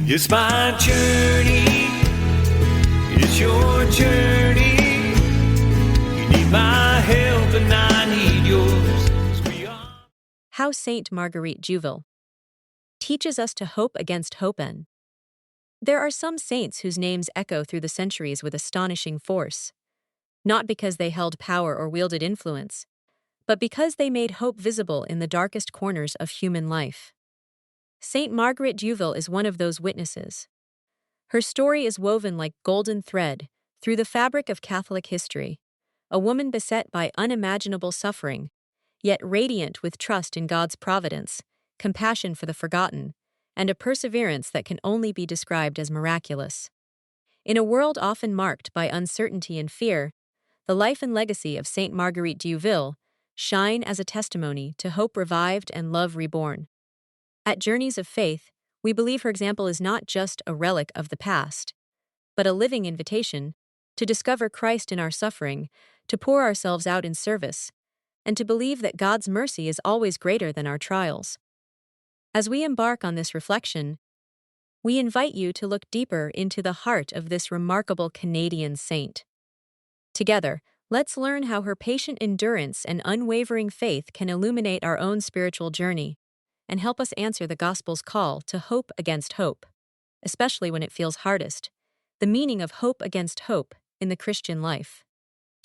It's my journey, it's your journey. You need my help and I need yours. 'Cause we are. How Saint Marguerite Juville teaches us to hope against hope. There are some saints whose names echo through the centuries with astonishing force, not because they held power or wielded influence, but because they made hope visible in the darkest corners of human life. Saint Marguerite Juville is one of those witnesses. Her story is woven like golden thread through the fabric of Catholic history, a woman beset by unimaginable suffering, yet radiant with trust in God's providence, compassion for the forgotten, and a perseverance that can only be described as miraculous. In a world often marked by uncertainty and fear, the life and legacy of Saint Marguerite Juville shine as a testimony to hope revived and love reborn. At Journeys of Faith, we believe her example is not just a relic of the past, but a living invitation to discover Christ in our suffering, to pour ourselves out in service, and to believe that God's mercy is always greater than our trials. As we embark on this reflection, we invite you to look deeper into the heart of this remarkable Canadian saint. Together, let's learn how her patient endurance and unwavering faith can illuminate our own spiritual journey and help us answer the Gospel's call to hope against hope, especially when it feels hardest. The meaning of hope against hope in the Christian life.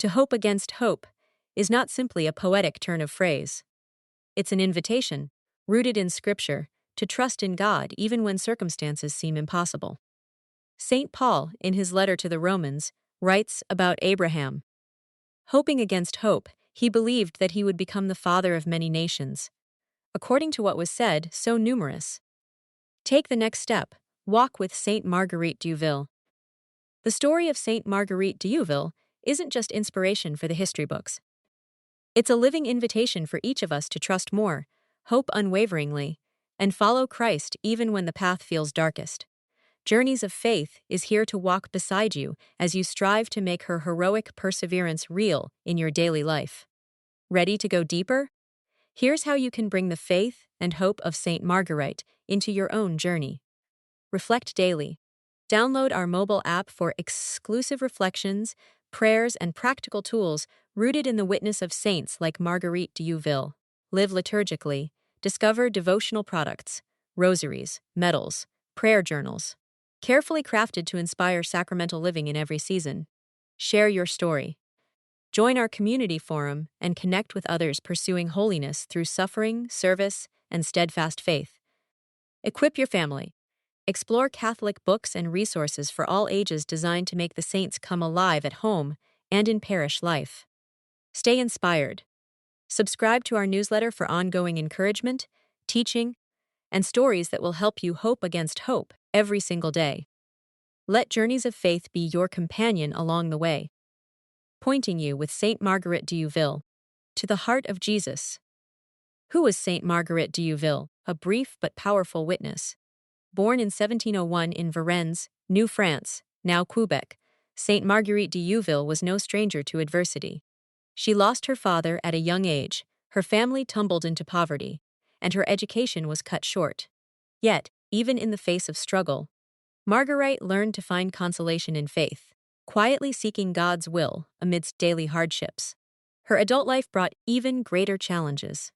To hope against hope is not simply a poetic turn of phrase. It's an invitation, rooted in Scripture, to trust in God even when circumstances seem impossible. St. Paul, in his letter to the Romans, writes about Abraham. Hoping against hope, he believed that he would become the father of many nations. According to what was said, so numerous. Take the next step, walk with Saint Marguerite Juville. The story of Saint Marguerite Juville isn't just inspiration for the history books. It's a living invitation for each of us to trust more, hope unwaveringly, and follow Christ even when the path feels darkest. Journeys of Faith is here to walk beside you as you strive to make her heroic perseverance real in your daily life. Ready to go deeper? Here's how you can bring the faith and hope of Saint Marguerite into your own journey. Reflect daily. Download our mobile app for exclusive reflections, prayers, and practical tools rooted in the witness of saints like Marguerite Juville. Live liturgically. Discover devotional products, rosaries, medals, prayer journals, carefully crafted to inspire sacramental living in every season. Share your story. Join our community forum and connect with others pursuing holiness through suffering, service, and steadfast faith. Equip your family. Explore Catholic books and resources for all ages designed to make the saints come alive at home and in parish life. Stay inspired. Subscribe to our newsletter for ongoing encouragement, teaching, and stories that will help you hope against hope every single day. Let Journeys of Faith be your companion along the way, pointing you with Saint Marguerite Juville to the heart of Jesus. Who was Saint Marguerite Juville? A brief but powerful witness. Born in 1701 in Varennes, New France, now Quebec, Saint Marguerite Juville was no stranger to adversity. She lost her father at a young age, her family tumbled into poverty, and her education was cut short. Yet, even in the face of struggle, Marguerite learned to find consolation in faith, quietly seeking God's will amidst daily hardships. Her adult life brought even greater challenges.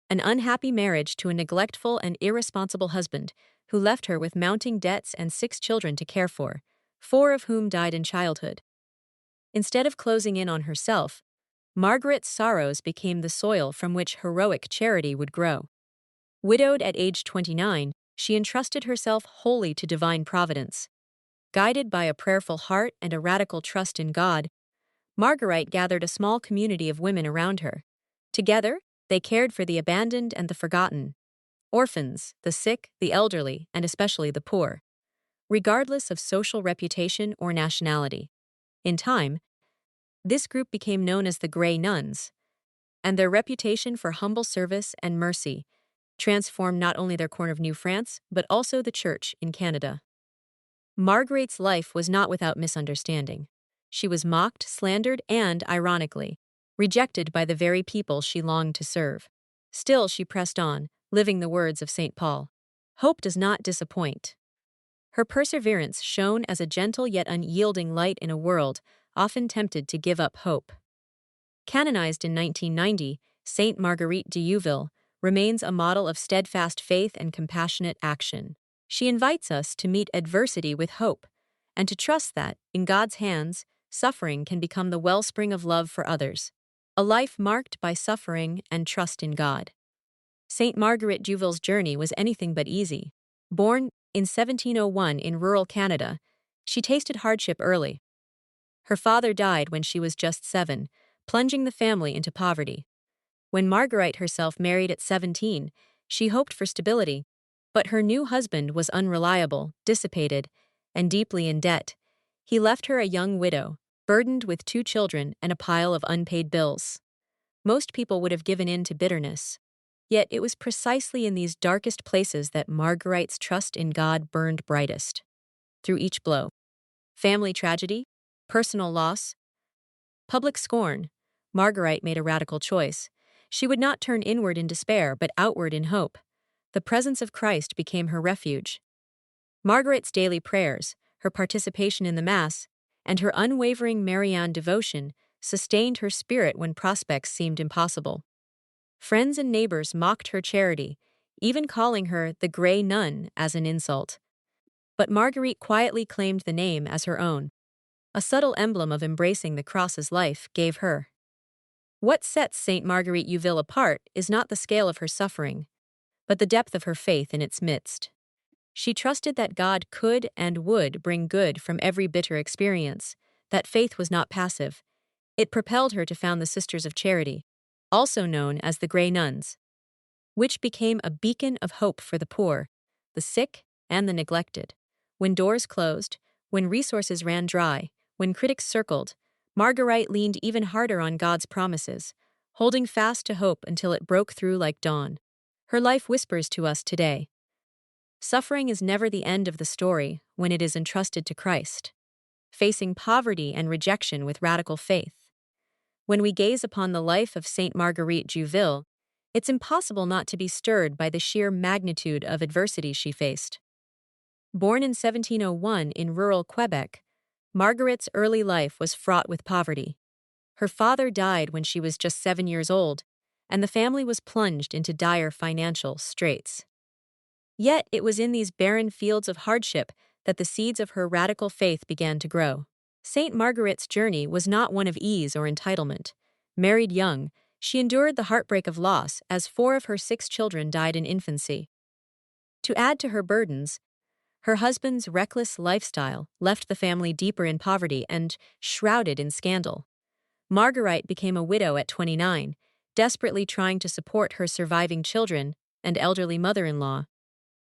An unhappy marriage to a neglectful and irresponsible husband who left her with mounting debts and 6 children to care for, 4 of whom died in childhood. Instead of closing in on herself, Margaret's sorrows became the soil from which heroic charity would grow. Widowed at age 29, she entrusted herself wholly to divine providence. Guided by a prayerful heart and a radical trust in God, Marguerite gathered a small community of women around her. Together, they cared for the abandoned and the forgotten, orphans, the sick, the elderly, and especially the poor, regardless of social reputation or nationality. In time, this group became known as the Grey Nuns, and their reputation for humble service and mercy transformed not only their corner of New France, but also the Church in Canada. Marguerite's life was not without misunderstanding. She was mocked, slandered, and, ironically, rejected by the very people she longed to serve. Still, she pressed on, living the words of St. Paul. Hope does not disappoint. Her perseverance shone as a gentle yet unyielding light in a world often tempted to give up hope. Canonized in 1990, Saint Marguerite de Youville remains a model of steadfast faith and compassionate action. She invites us to meet adversity with hope and to trust that, in God's hands, suffering can become the wellspring of love for others. A life marked by suffering and trust in God. Saint Marguerite Jouville's journey was anything but easy. Born in 1701 in rural Canada, she tasted hardship early. Her father died when she was just 7, plunging the family into poverty. When Marguerite herself married at 17, she hoped for stability, but her new husband was unreliable, dissipated, and deeply in debt. He left her a young widow, burdened with 2 children and a pile of unpaid bills. Most people would have given in to bitterness. Yet it was precisely in these darkest places that Marguerite's trust in God burned brightest. Through each blow, family tragedy, personal loss, public scorn, Marguerite made a radical choice. She would not turn inward in despair, but outward in hope. The presence of Christ became her refuge. Marguerite's daily prayers, her participation in the Mass, and her unwavering Marianne devotion sustained her spirit when prospects seemed impossible. Friends and neighbors mocked her charity, even calling her the Grey Nun as an insult. But Marguerite quietly claimed the name as her own. A subtle emblem of embracing the cross's life gave her. What sets Saint Marguerite Youville apart is not the scale of her suffering, but the depth of her faith in its midst. She trusted that God could and would bring good from every bitter experience. That faith was not passive. It propelled her to found the Sisters of Charity, also known as the Grey Nuns, which became a beacon of hope for the poor, the sick, and the neglected. When doors closed, when resources ran dry, when critics circled, Marguerite leaned even harder on God's promises, holding fast to hope until it broke through like dawn. Her life whispers to us today. Suffering is never the end of the story when it is entrusted to Christ. Facing poverty and rejection with radical faith. When we gaze upon the life of Saint Marguerite Jouville, it's impossible not to be stirred by the sheer magnitude of adversity she faced. Born in 1701 in rural Quebec, Marguerite's early life was fraught with poverty. Her father died when she was just 7 years old, and the family was plunged into dire financial straits. Yet it was in these barren fields of hardship that the seeds of her radical faith began to grow. Saint Marguerite's journey was not one of ease or entitlement. Married young, she endured the heartbreak of loss as 4 of her 6 children died in infancy. To add to her burdens, her husband's reckless lifestyle left the family deeper in poverty and shrouded in scandal. Marguerite became a widow at 29, desperately trying to support her surviving children and elderly mother-in-law.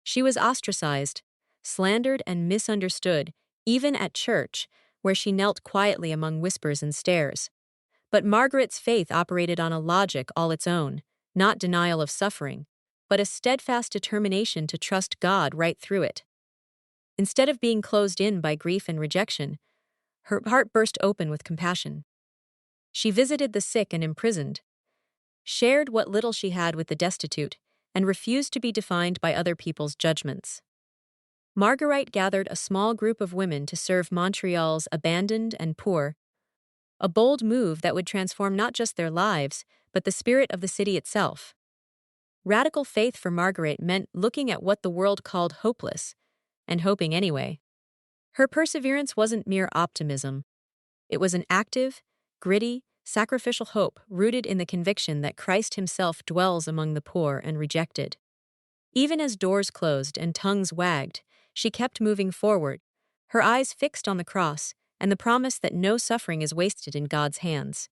She was ostracized, slandered, and misunderstood, even at church, where she knelt quietly among whispers and stares. But Marguerite's faith operated on a logic all its own, not denial of suffering, but a steadfast determination to trust God right through it. Instead of being closed in by grief and rejection, her heart burst open with compassion. She visited the sick and imprisoned, shared what little she had with the destitute, and refused to be defined by other people's judgments. Marguerite gathered a small group of women to serve Montreal's abandoned and poor, a bold move that would transform not just their lives, but the spirit of the city itself. Radical faith for Marguerite meant looking at what the world called hopeless, and hoping anyway. Her perseverance wasn't mere optimism. It was an active, gritty, sacrificial hope rooted in the conviction that Christ himself dwells among the poor and rejected. Even as doors closed and tongues wagged, she kept moving forward, her eyes fixed on the cross and the promise that no suffering is wasted in God's hands.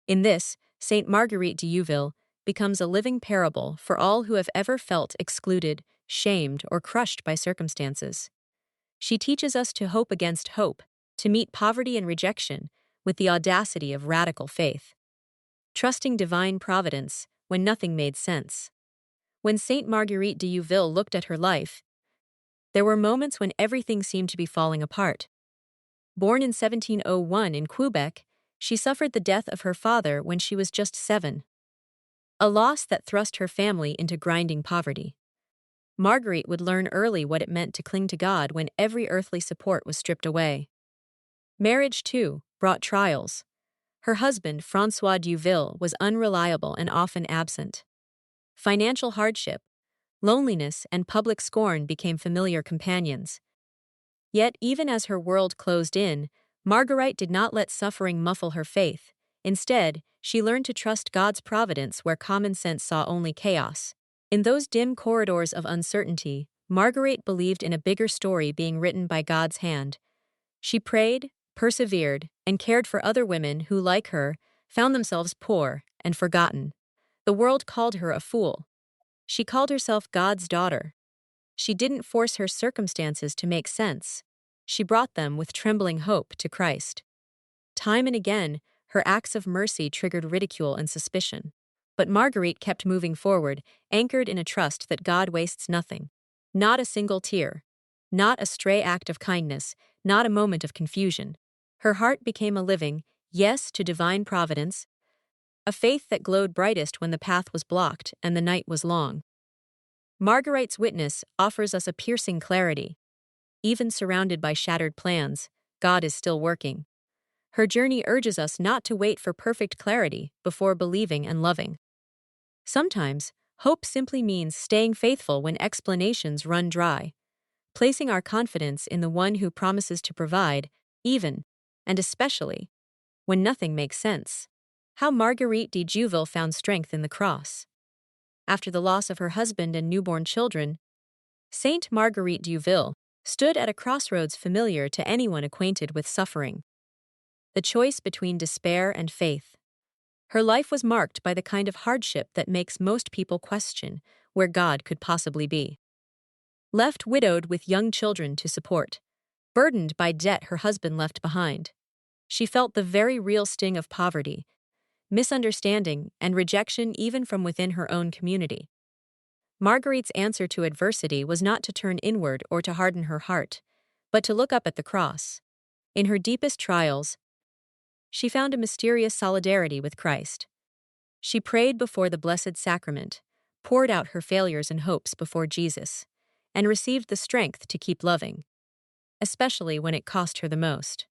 In this, Saint Marguerite de Youville becomes a living parable for all who have ever felt excluded, shamed, or crushed by circumstances. She teaches us to hope against hope, to meet poverty and rejection with the audacity of radical faith, trusting divine providence when nothing made sense. When Saint Marguerite de Youville looked at her life, there were moments when everything seemed to be falling apart. Born in 1701 in Quebec, she suffered the death of her father when she was just 7, a loss that thrust her family into grinding poverty. Marguerite would learn early what it meant to cling to God when every earthly support was stripped away. Marriage, too, brought trials. Her husband, François Duville, was unreliable and often absent. Financial hardship, loneliness, and public scorn became familiar companions. Yet, even as her world closed in, Marguerite did not let suffering muffle her faith. Instead, she learned to trust God's providence where common sense saw only chaos. In those dim corridors of uncertainty, Marguerite believed in a bigger story being written by God's hand. She prayed, persevered, and cared for other women who, like her, found themselves poor and forgotten. The world called her a fool. She called herself God's daughter. She didn't force her circumstances to make sense. She brought them with trembling hope to Christ. Time and again, her acts of mercy triggered ridicule and suspicion. But Marguerite kept moving forward, anchored in a trust that God wastes nothing. Not a single tear. Not a stray act of kindness. Not a moment of confusion. Her heart became a living yes to divine providence, a faith that glowed brightest when the path was blocked and the night was long. Marguerite's witness offers us a piercing clarity. Even surrounded by shattered plans, God is still working. Her journey urges us not to wait for perfect clarity before believing and loving. Sometimes, hope simply means staying faithful when explanations run dry, placing our confidence in the one who promises to provide, even, and especially, when nothing makes sense. How Marguerite de Juville found strength in the cross. After the loss of her husband and newborn children, Saint Marguerite Duville stood at a crossroads familiar to anyone acquainted with suffering. The choice between despair and faith. Her life was marked by the kind of hardship that makes most people question where God could possibly be. Left widowed with young children to support, burdened by debt her husband left behind, she felt the very real sting of poverty, misunderstanding, and rejection even from within her own community. Marguerite's answer to adversity was not to turn inward or to harden her heart, but to look up at the cross. In her deepest trials, she found a mysterious solidarity with Christ. She prayed before the Blessed Sacrament, poured out her failures and hopes before Jesus, and received the strength to keep loving, especially when it cost her the most.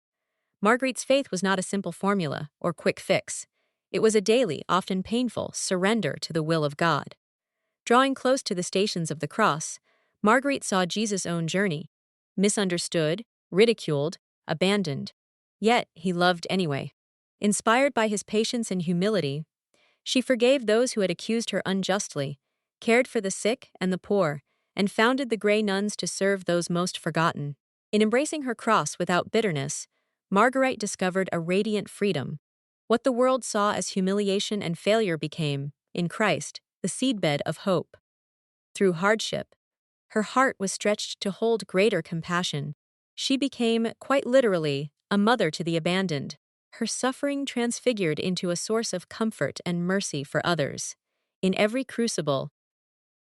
Marguerite's faith was not a simple formula or quick fix. It was a daily, often painful, surrender to the will of God. Drawing close to the stations of the cross, Marguerite saw Jesus' own journey, misunderstood, ridiculed, abandoned. Yet he loved anyway. Inspired by his patience and humility, she forgave those who had accused her unjustly, cared for the sick and the poor, and founded the Grey Nuns to serve those most forgotten. In embracing her cross without bitterness, Marguerite discovered a radiant freedom. What the world saw as humiliation and failure became, in Christ, the seedbed of hope. Through hardship, her heart was stretched to hold greater compassion. She became, quite literally, a mother to the abandoned, her suffering transfigured into a source of comfort and mercy for others. In every crucible,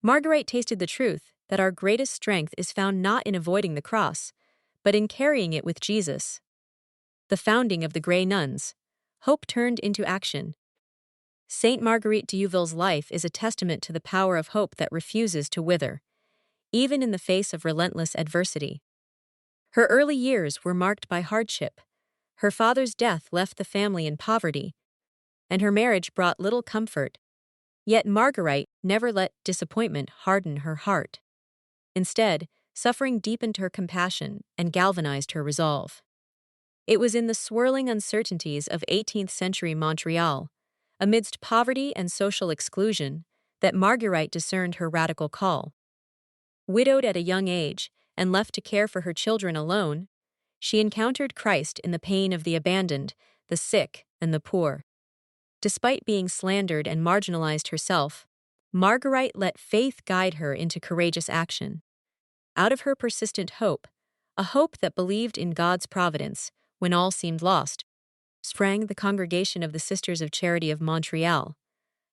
Marguerite tasted the truth that our greatest strength is found not in avoiding the cross, but in carrying it with Jesus. The founding of the Grey Nuns, hope turned into action. Saint Marguerite de Juville's life is a testament to the power of hope that refuses to wither, even in the face of relentless adversity. Her early years were marked by hardship. Her father's death left the family in poverty, and her marriage brought little comfort. Yet Marguerite never let disappointment harden her heart. Instead, suffering deepened her compassion and galvanized her resolve. It was in the swirling uncertainties of 18th century Montreal, amidst poverty and social exclusion, that Marguerite discerned her radical call. Widowed at a young age and left to care for her children alone, she encountered Christ in the pain of the abandoned, the sick, and the poor. Despite being slandered and marginalized herself, Marguerite let faith guide her into courageous action. Out of her persistent hope, a hope that believed in God's providence when all seemed lost, sprang the Congregation of the Sisters of Charity of Montreal,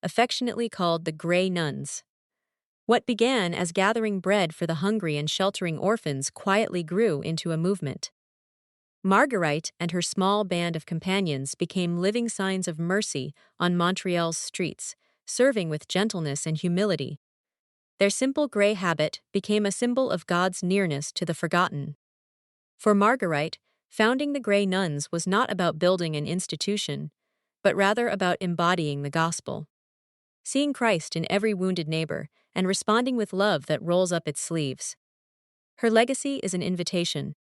affectionately called the Grey Nuns. What began as gathering bread for the hungry and sheltering orphans quietly grew into a movement. Marguerite and her small band of companions became living signs of mercy on Montreal's streets, serving with gentleness and humility. Their simple gray habit became a symbol of God's nearness to the forgotten. For Marguerite, founding the Grey Nuns was not about building an institution, but rather about embodying the gospel. Seeing Christ in every wounded neighbor and responding with love that rolls up its sleeves. Her legacy is an invitation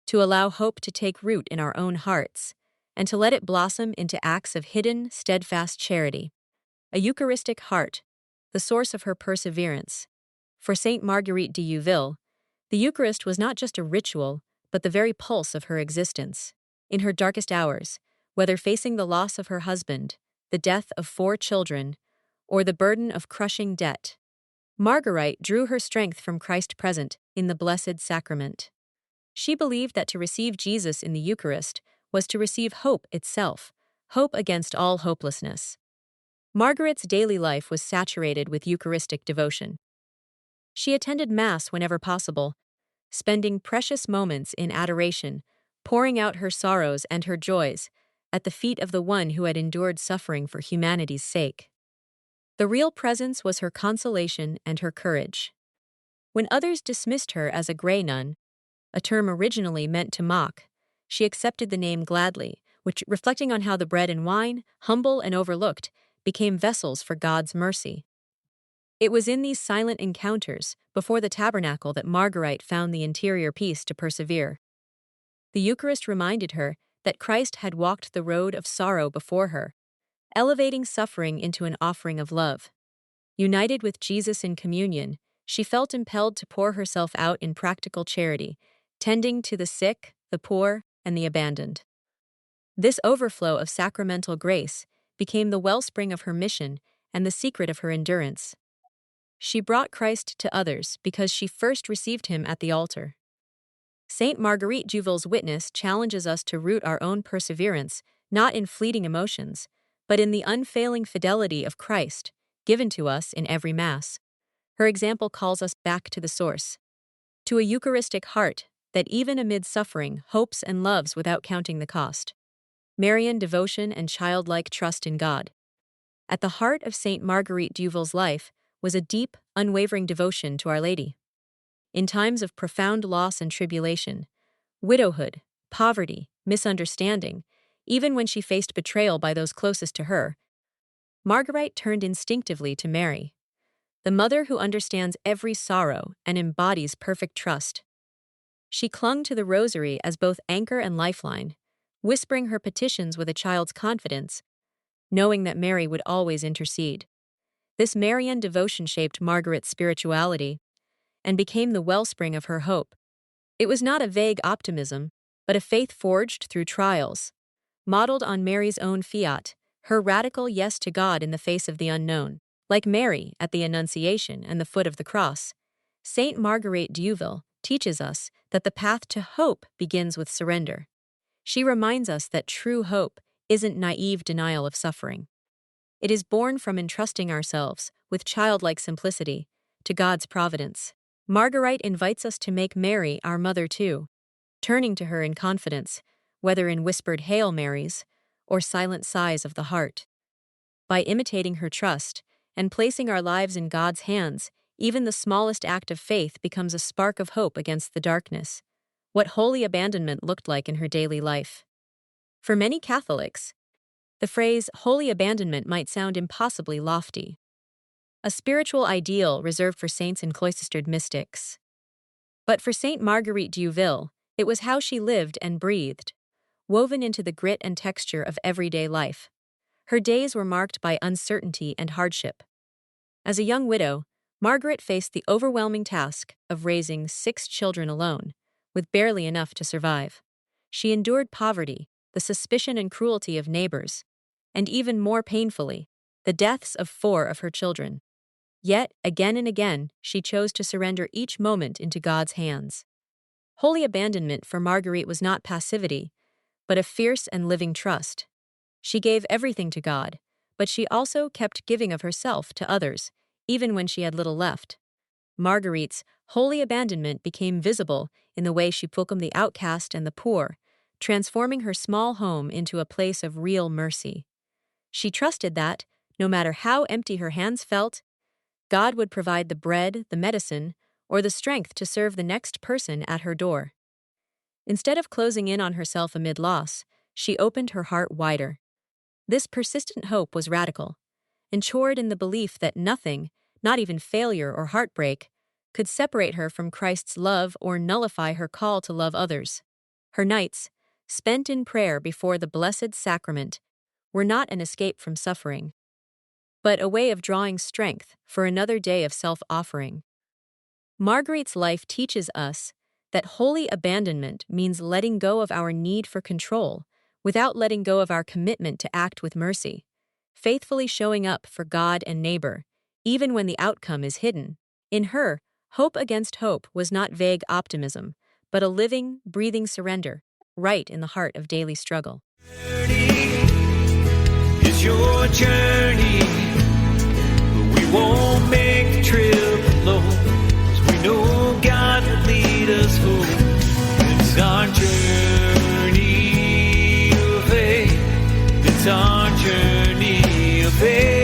to allow hope to take root in our own hearts and to let it blossom into acts of hidden, steadfast charity. A Eucharistic heart, the source of her perseverance. For Saint Marguerite de Youville, the Eucharist was not just a ritual, but the very pulse of her existence. In her darkest hours, whether facing the loss of her husband, the death of 4 children, or the burden of crushing debt, Marguerite drew her strength from Christ present in the Blessed Sacrament. She believed that to receive Jesus in the Eucharist was to receive hope itself, hope against all hopelessness. Marguerite's daily life was saturated with Eucharistic devotion. She attended Mass whenever possible, spending precious moments in adoration, pouring out her sorrows and her joys at the feet of the one who had endured suffering for humanity's sake. The real presence was her consolation and her courage. When others dismissed her as a Grey Nun, a term originally meant to mock, she accepted the name gladly, which, reflecting on how the bread and wine, humble and overlooked, became vessels for God's mercy. It was in these silent encounters before the tabernacle that Marguerite found the interior peace to persevere. The Eucharist reminded her that Christ had walked the road of sorrow before her, elevating suffering into an offering of love. United with Jesus in communion, she felt impelled to pour herself out in practical charity, tending to the sick, the poor, and the abandoned. This overflow of sacramental grace became the wellspring of her mission and the secret of her endurance. She brought Christ to others because she first received him at the altar. Saint Marguerite Jouville's witness challenges us to root our own perseverance not in fleeting emotions, but in the unfailing fidelity of Christ, given to us in every Mass. Her example calls us back to the source, to a Eucharistic heart that even amid suffering hopes and loves without counting the cost. Marian devotion and childlike trust in God. At the heart of Saint Marguerite Jouville's life was a deep, unwavering devotion to Our Lady. In times of profound loss and tribulation, widowhood, poverty, misunderstanding, even when she faced betrayal by those closest to her, Marguerite turned instinctively to Mary, the mother who understands every sorrow and embodies perfect trust. She clung to the rosary as both anchor and lifeline, whispering her petitions with a child's confidence, knowing that Mary would always intercede. This Marian devotion shaped Marguerite's spirituality and became the wellspring of her hope. It was not a vague optimism, but a faith forged through trials, modeled on Mary's own fiat, her radical yes to God in the face of the unknown. Like Mary at the Annunciation and the foot of the cross, Saint Marguerite Jouville teaches us that the path to hope begins with surrender. She reminds us that true hope isn't naive denial of suffering. It is born from entrusting ourselves, with childlike simplicity, to God's providence. Marguerite invites us to make Mary our mother too, turning to her in confidence, whether in whispered Hail Marys or silent sighs of the heart. By imitating her trust and placing our lives in God's hands, even the smallest act of faith becomes a spark of hope against the darkness. What holy abandonment looked like in her daily life. For many Catholics, the phrase holy abandonment might sound impossibly lofty, a spiritual ideal reserved for saints and cloistered mystics. But for Saint Marguerite Jouville, it was how she lived and breathed, woven into the grit and texture of everyday life. Her days were marked by uncertainty and hardship. As a young widow, Margaret faced the overwhelming task of raising 6 children alone, with barely enough to survive. She endured poverty, the suspicion and cruelty of neighbors, and even more painfully, the deaths of 4 of her children. Yet, again and again, she chose to surrender each moment into God's hands. Holy abandonment for Marguerite was not passivity, but a fierce and living trust. She gave everything to God, but she also kept giving of herself to others, even when she had little left. Marguerite's holy abandonment became visible in the way she welcomed the outcast and the poor, transforming her small home into a place of real mercy. She trusted that, no matter how empty her hands felt, God would provide the bread, the medicine, or the strength to serve the next person at her door. Instead of closing in on herself amid loss, she opened her heart wider. This persistent hope was radical, ensured in the belief that nothing, not even failure or heartbreak, could separate her from Christ's love or nullify her call to love others. Her nights, spent in prayer before the Blessed Sacrament, were not an escape from suffering, but a way of drawing strength for another day of self-offering. Marguerite's life teaches us that holy abandonment means letting go of our need for control without letting go of our commitment to act with mercy, faithfully showing up for God and neighbor, even when the outcome is hidden. In her, hope against hope was not vague optimism, but a living, breathing surrender, right in the heart of daily struggle. It's your journey, but we won't make the trip alone, 'cause we know God will lead us home. It's our journey of faith. It's our journey of faith.